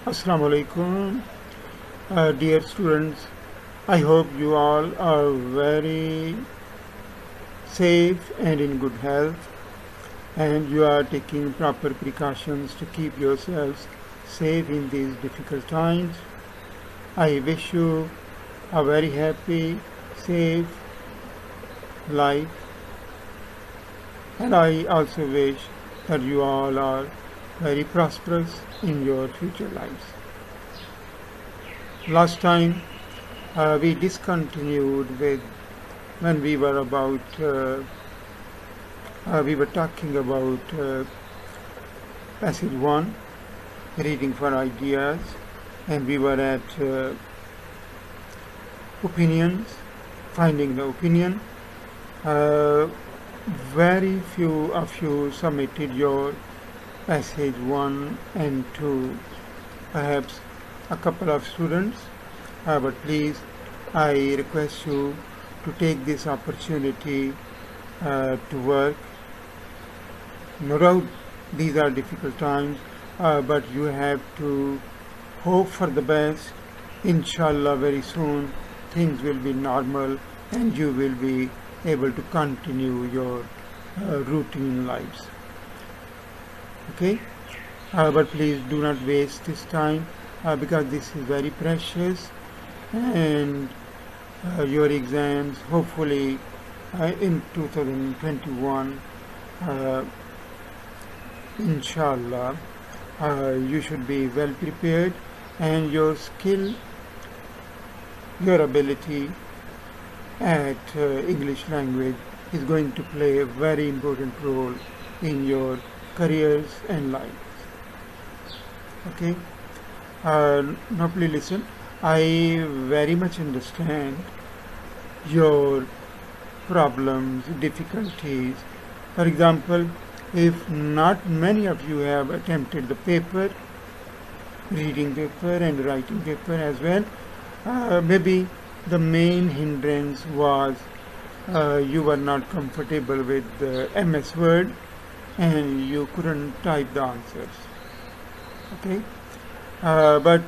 Assalamu alaikum, dear students. I hope you all are very safe and in good health, and you are taking proper precautions to keep yourselves safe in these difficult times. I wish you a very happy, safe life, and I also wish that you all are very prosperous in your future lives. Last time we discontinued with when we were talking about passage 1, reading for ideas, and we were at opinions, finding the opinion. Very few of you submitted your passage 1 and 2, perhaps a couple of students, but please, I request you to take this opportunity to work. No doubt these are difficult times, but you have to hope for the best. Inshallah, very soon things will be normal and you will be able to continue your routine lives. Okay, but please do not waste this time because this is very precious, and your exams hopefully in 2021 inshallah you should be well prepared, and your skill, your ability at English language is going to play a very important role in your careers and lives. Okay, now please listen. I very much understand your problems, difficulties. For example, if not many of you have attempted the paper, reading paper and writing paper as well, maybe the main hindrance was you were not comfortable with MS Word and you couldn't type the answers. Okay, but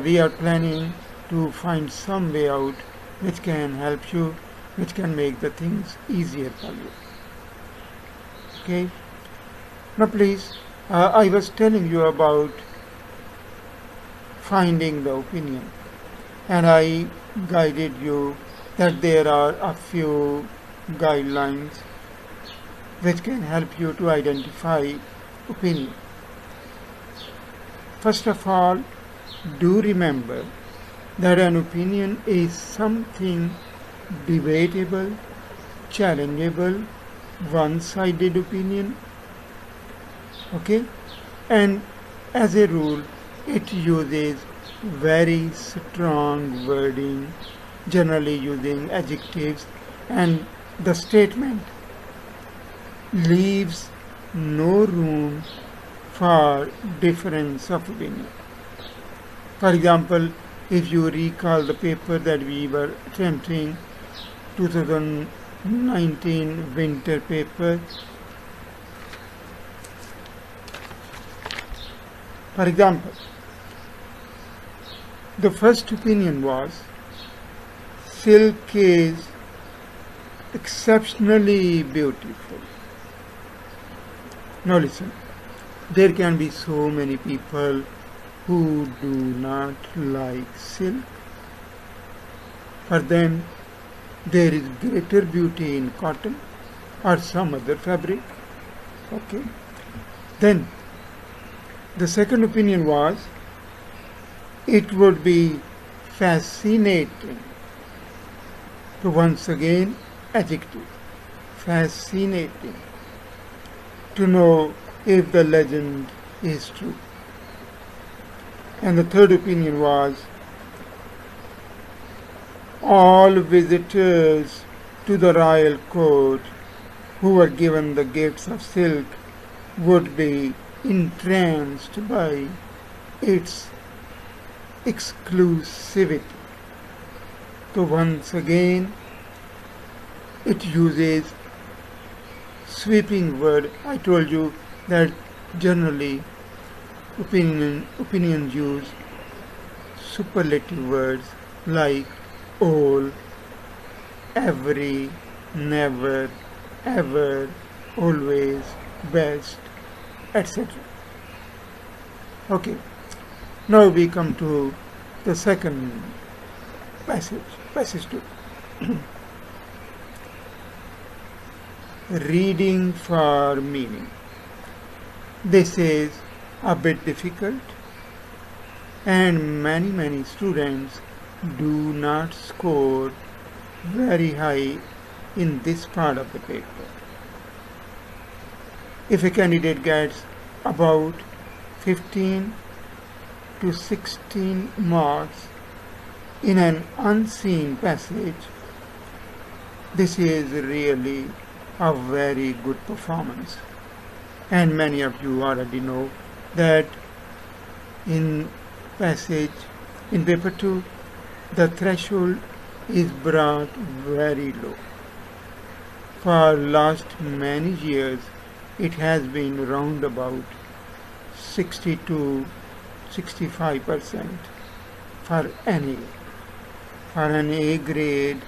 we are planning to find some way out which can help you, which can make the things easier for you. Okay, now please, I was telling you about finding the opinion, and I guided you that there are a few guidelines which can help you to identify opinion. First of all, do remember that an opinion is something debatable, challengeable, one-sided opinion. Okay, and as a rule it uses very strong wording, generally using adjectives, and the statement leaves no room for difference of opinion. For example, if you recall the paper that we were attempting, 2019 winter paper, for example, the first opinion was silk is exceptionally beautiful. Now listen, there can be so many people who do not like silk. For them, there is greater beauty in cotton or some other fabric. Okay. Then, the second opinion was, it would be fascinating. So once again, adjective, fascinating, to know if the legend is true. And the third opinion was, all visitors to the royal court who were given the gifts of silk would be entranced by its exclusivity. So once again, it uses sweeping word. I told you that generally opinions use superlative words like all, every, never, ever, always, best, etc. Okay, now we come to the second passage 2. Reading for meaning. This is a bit difficult, and many students do not score very high in this part of the paper. If a candidate gets about 15 to 16 marks in an unseen passage, this is really a very good performance. And many of you already know that in paper 2, the threshold is brought very low. For last many years, it has been round about 60 to 65% for any. For an A grade,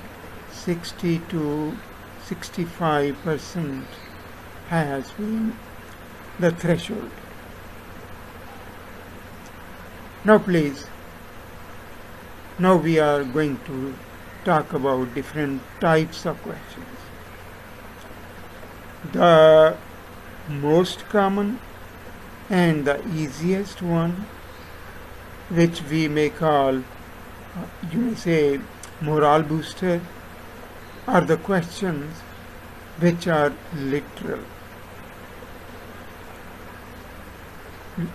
60 to 65% has been the threshold. Now please, now we are going to talk about different types of questions. The most common and the easiest one, which we may call, you may say, morale booster, are the questions which are literal.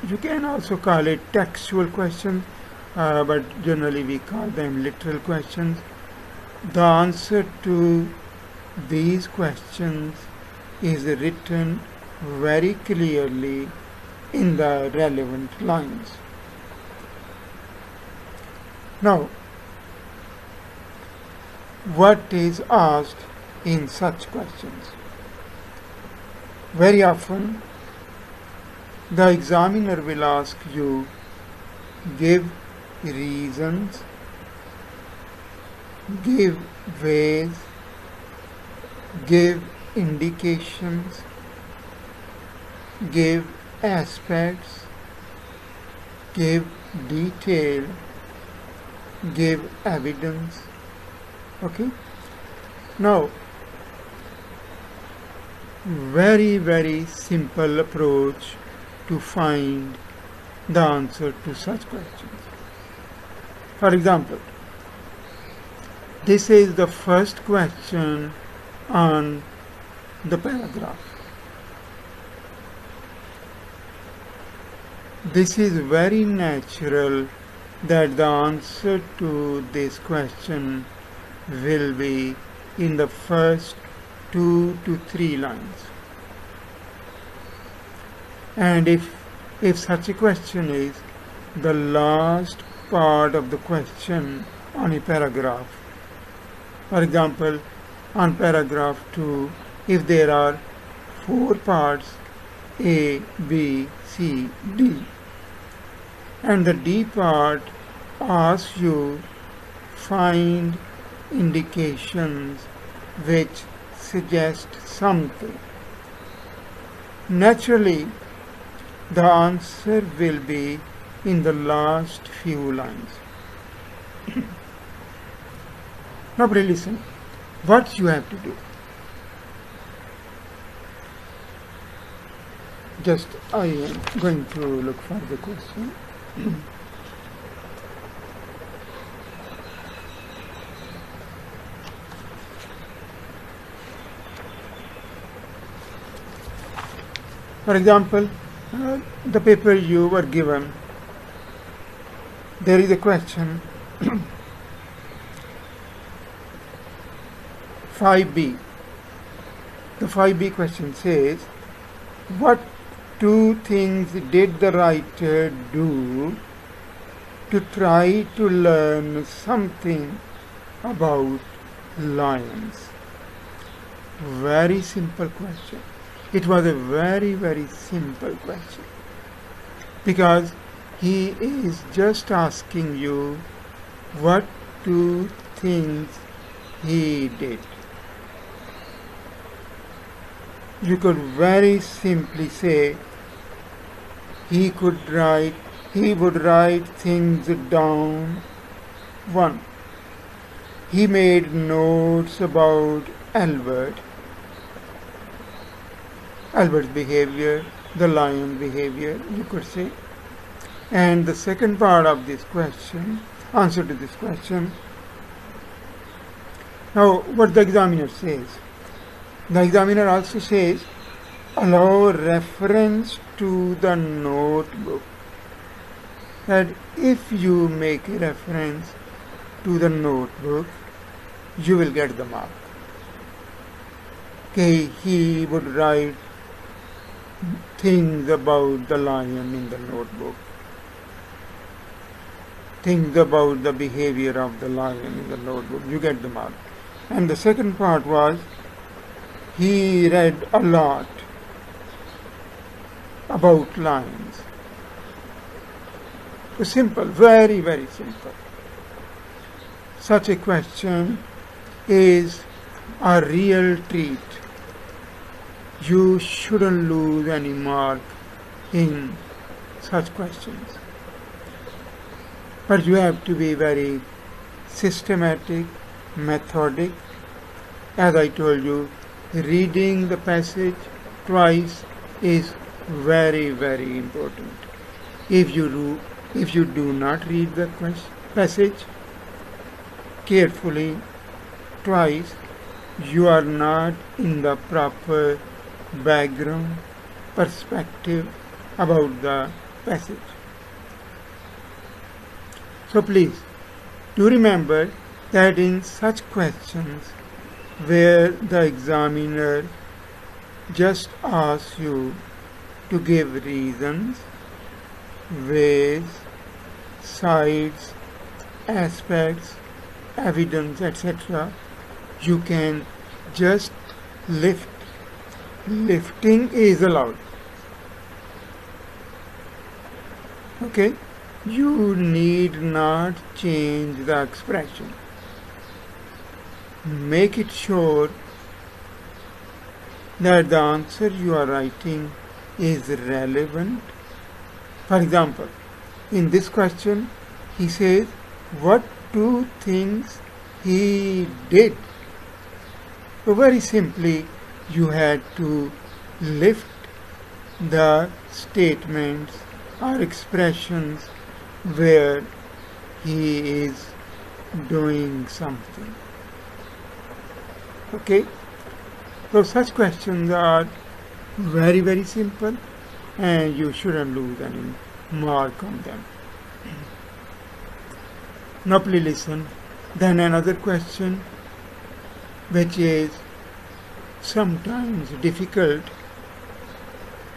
You can also call it textual questions, but generally we call them literal questions. The answer to these questions is written very clearly in the relevant lines. Now, what is asked in such questions? Very often, the examiner will ask you, give reasons, give ways, give indications, give aspects, give detail, give evidence. Okay? Now, very simple approach to find the answer to such questions. For example, this is the first question on the paragraph. This is very natural that the answer to this question will be in the first 2 to 3 lines. And if such a question is the last part of the question on a paragraph, for example, on paragraph 2, if there are 4 parts, A, B, C, D, and the D part asks you find indications which suggest something, naturally the answer will be in the last few lines. Now please listen, what you have to do. Just I am going to look for the question. For example, the paper you were given, there is a question 5B. The 5B question says, what 2 things did the writer do to try to learn something about lions? Very simple question. It was a very simple question. because he is just asking you what two things he did. You could very simply say he would write things down. 1. He made notes about Albert's behavior, the lion behavior, you could say. And the second part of this question, answer to this question. Now, what the examiner says. The examiner also says, allow reference to the notebook. That if you make a reference to the notebook, you will get the mark. Okay, he would write things about the lion in the notebook. Things about the behavior of the lion in the notebook. You get the mark. And the second part was, he read a lot about lions. So simple, very, very simple. Such a question is a real treat. You shouldn't lose any mark in such questions. But you have to be very systematic, methodic. As I told you, reading the passage twice is very, very important. If you do not read the passage carefully twice, you are not in the proper background perspective about the passage. So please do remember that in such questions where the examiner just asks you to give reasons, ways, sides, aspects, evidence, etc., you can just lift. Lifting is allowed. Okay? You need not change the expression. Make it sure that the answer you are writing is relevant. For example, in this question, he says, what two things he did? So very simply, you had to lift the statements or expressions where he is doing something. Okay? So such questions are very, very simple and you shouldn't lose any mark on them. Now please listen. Then another question which is sometimes difficult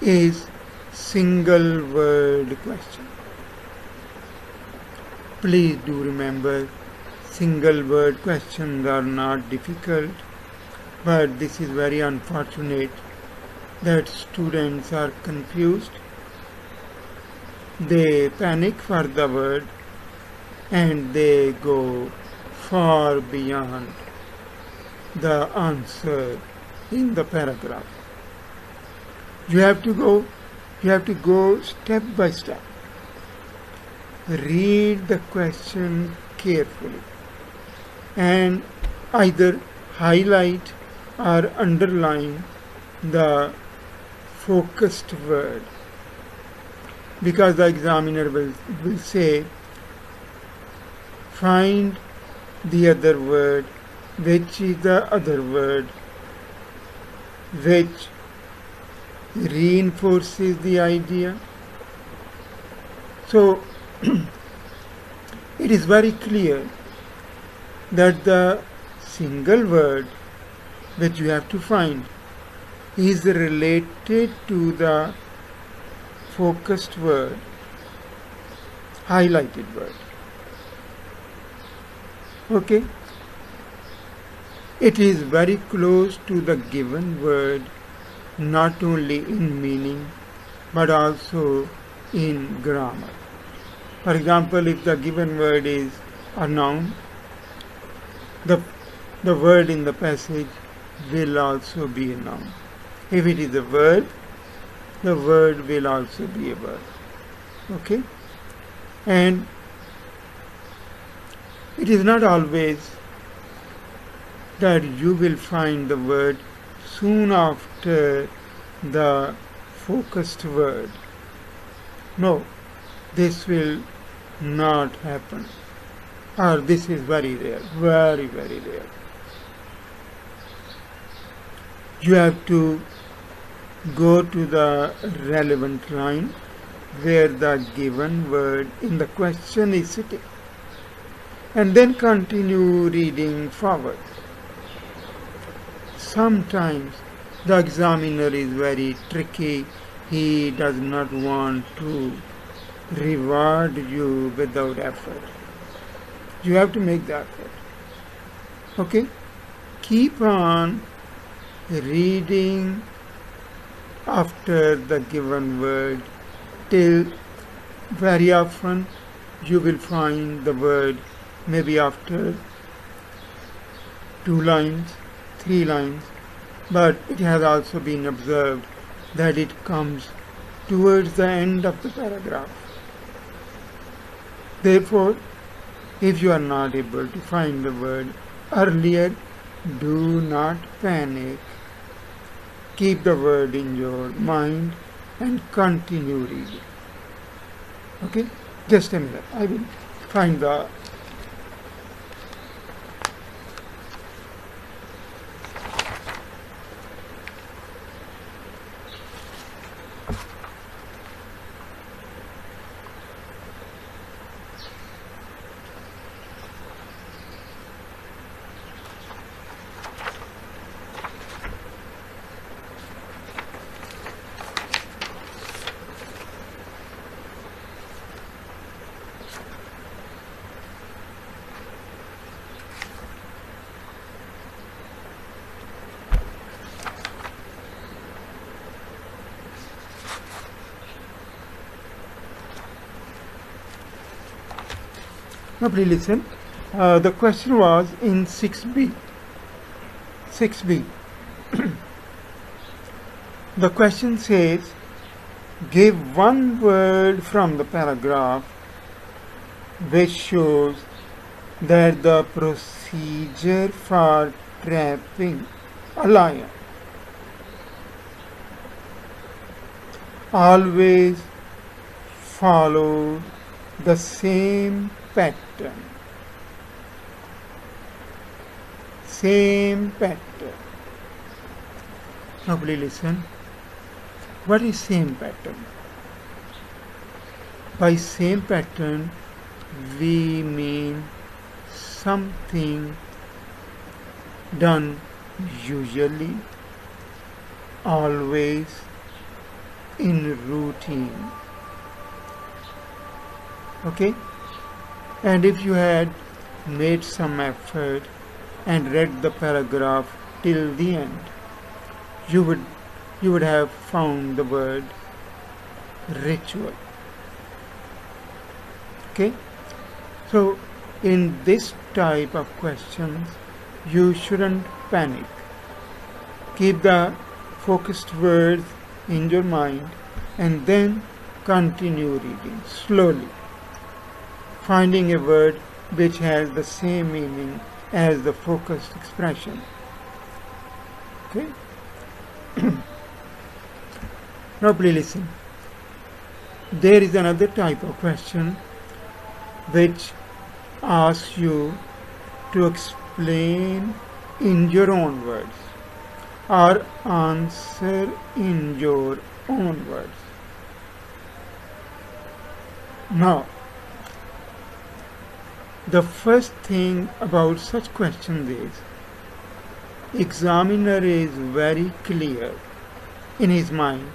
is single word question. Please do remember, single word questions are not difficult, but this is very unfortunate that students are confused. They panic for the word and they go far beyond the answer in the paragraph. You have to go step by step. Read the question carefully and either highlight or underline the focused word, because the examiner will say, find the other word, which is the other word which reinforces the idea. So it is very clear that the single word which you have to find is related to the focused word, highlighted word. Okay? It is very close to the given word, not only in meaning but also in grammar. For example, if the given word is a noun, the word in the passage will also be a noun. If it is a verb, the word will also be a verb. Okay? And it is not always that you will find the word soon after the focused word. No, this will not happen. Or this is very rare, very, very rare. You have to go to the relevant line where the given word in the question is sitting, and then continue reading forward. Sometimes the examiner is very tricky. He does not want to reward you without effort. You have to make the effort. Okay? Keep on reading after the given word till very often you will find the word maybe after 2 lines, 3 lines, but it has also been observed that it comes towards the end of the paragraph. Therefore, if you are not able to find the word earlier, do not panic. Keep the word in your mind and continue reading. Okay? Just a minute. I will find the Now please listen. The question was in 6b. 6b. The question says, give one word from the paragraph which shows that the procedure for trapping a lion always follow the same pattern. Same pattern. Now please listen. What is same pattern? By same pattern, we mean something done usually, always, in routine. Okay? And if you had made some effort and read the paragraph till the end, you would have found the word ritual. Okay? So in this type of questions, you shouldn't panic. Keep the focused words in your mind and then continue reading slowly, finding a word which has the same meaning as the focused expression. Okay? Now please listen. There is another type of question which asks you to explain in your own words or answer in your own words. Now, the first thing about such questions is, examiner is very clear in his mind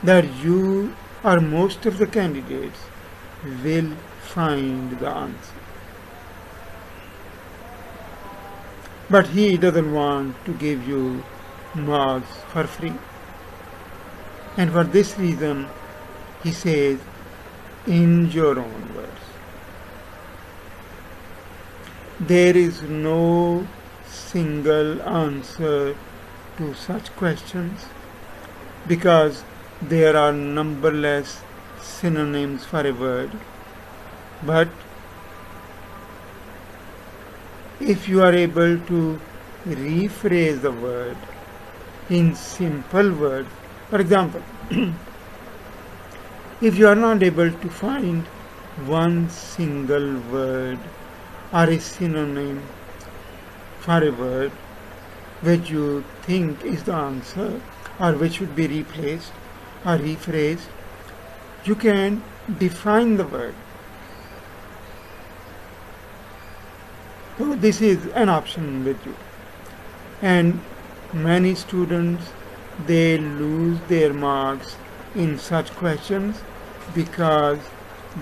that you or most of the candidates will find the answer. But he doesn't want to give you marks for free. And for this reason, He says, in your own words. There is no single answer to such questions because there are numberless synonyms for a word. But if you are able to rephrase the word in simple words, for example, if you are not able to find one single word or a synonym for a word which you think is the answer or which should be replaced or rephrased, you can define the word. So this is an option with you. And many students, they lose their marks in such questions because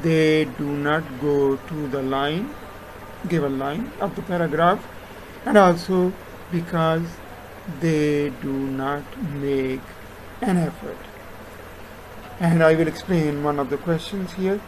they do not go to the line, given line of the paragraph, and also because they do not make an effort. And I will explain one of the questions here.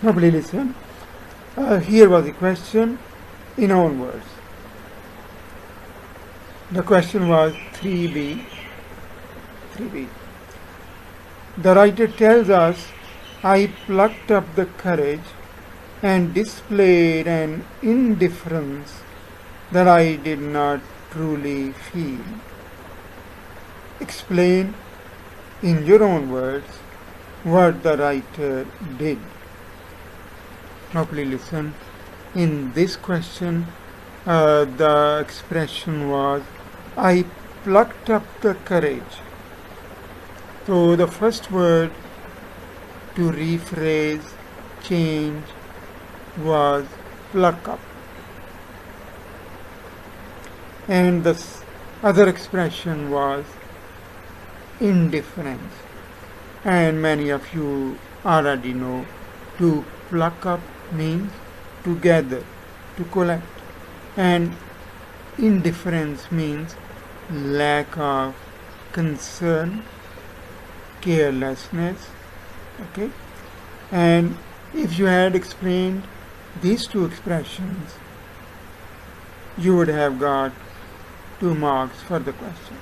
Now please listen. Here was the question in own words. The question was 3b. The writer tells us, I plucked up the courage and displayed an indifference that I did not truly feel. Explain in your own words what the writer did. Now please listen. In this question, the expression was, I plucked up the courage. So the first word to rephrase, change, was pluck up. And the other expression was indifference. And many of you already know, to pluck up means to gather, to collect, and indifference means lack of concern, carelessness. Okay, and if you had explained these two expressions, you would have got 2 marks for the question.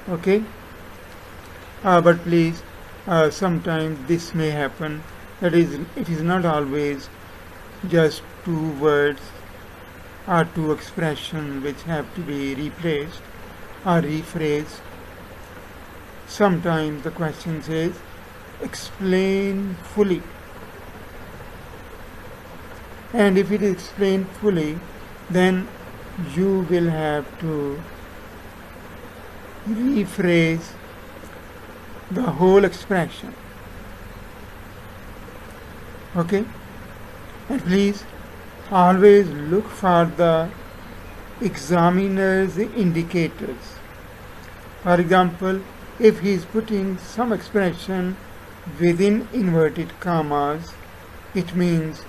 Okay, but please, sometimes this may happen. That is, it is not always just 2 words or 2 expressions which have to be replaced or rephrased. Sometimes the question says, explain fully. And if it is explained fully, then you will have to rephrase the whole expression. Okay? And please always look for the examiner's indicators. For example, if he is putting some expression within inverted commas, it means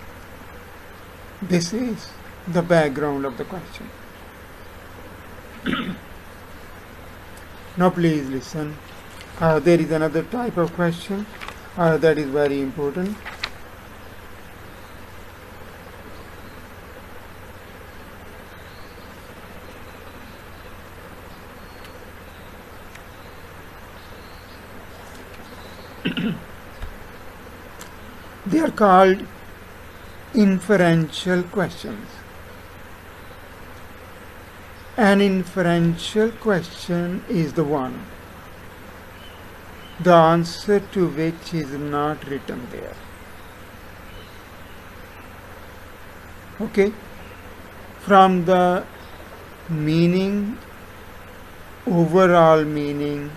this is the background of the question. Now please listen. There is another type of question that is very important. They are called inferential questions. An inferential question is the one the answer to which is not written there. Okay? From the meaning, overall meaning,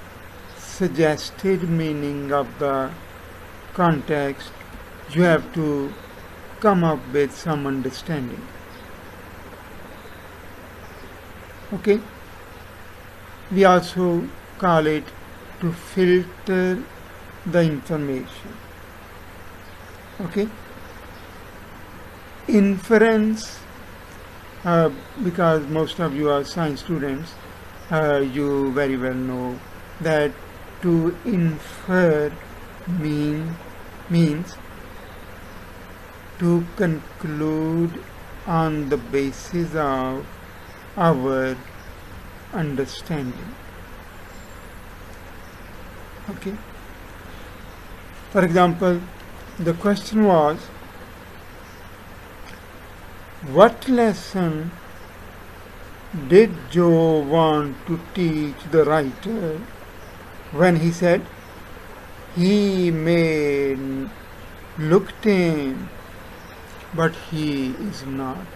suggested meaning of the context, you have to come up with some understanding. Okay? We also call it to filter the information. Okay? Inference, because most of you are science students, you very well know that to infer means to conclude on the basis of our understanding. Okay? For example, the question was, what lesson did Joe want to teach the writer when he said he may look tame, but he is not?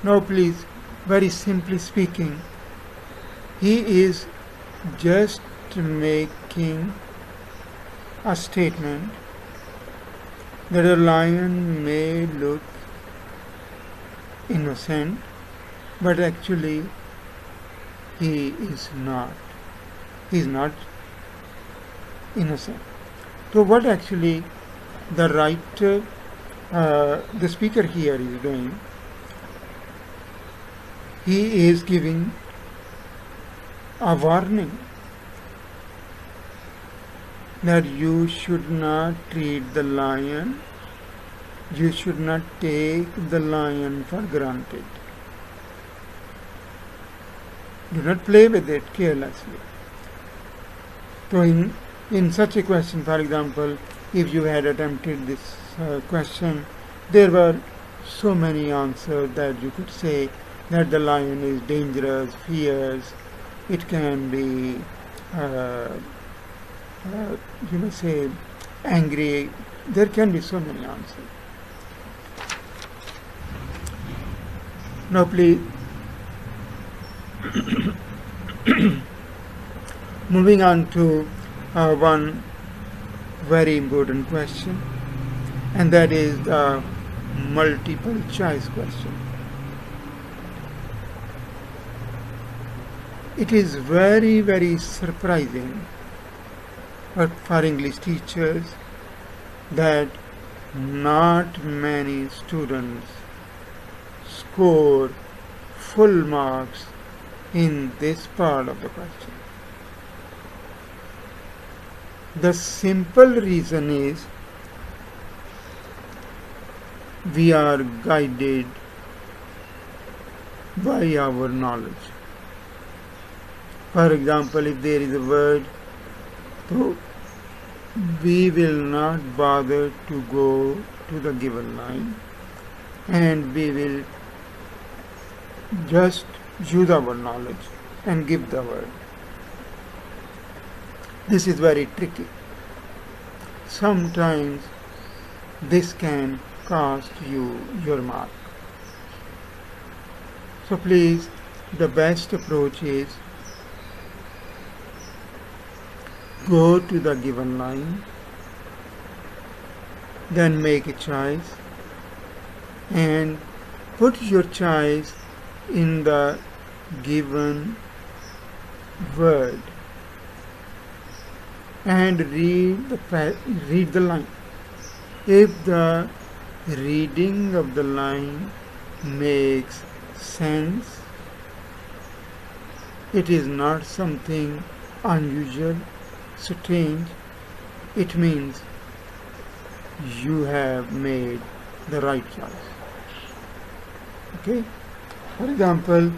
Now please, very simply speaking, he is just making a statement that a lion may look innocent, but actually he is not. He is not innocent. So what actually the writer, the speaker here is doing, he is giving a warning that you should not treat the lion, you should not take the lion for granted. Do not play with it carelessly. So in such a question, for example, if you had attempted this question, there were so many answers that you could say that the lion is dangerous, fierce, it can be you may say angry. There can be so many answers. Now please, moving on to one very important question, and that is the multiple choice question. It is very, very surprising for English teachers that not many students score full marks in this part of the question. The simple reason is we are guided by our knowledge. For example, if there is a word, so we will not bother to go to the given line, and we will just use our knowledge and give the word. This is very tricky. Sometimes this can cost you your mark. So please, the best approach is go to the given line, then make a choice and put your choice in the given word and read the line. If the reading of the line makes sense, it is not something unusual, strange, it means you have made the right choice. Okay? For example,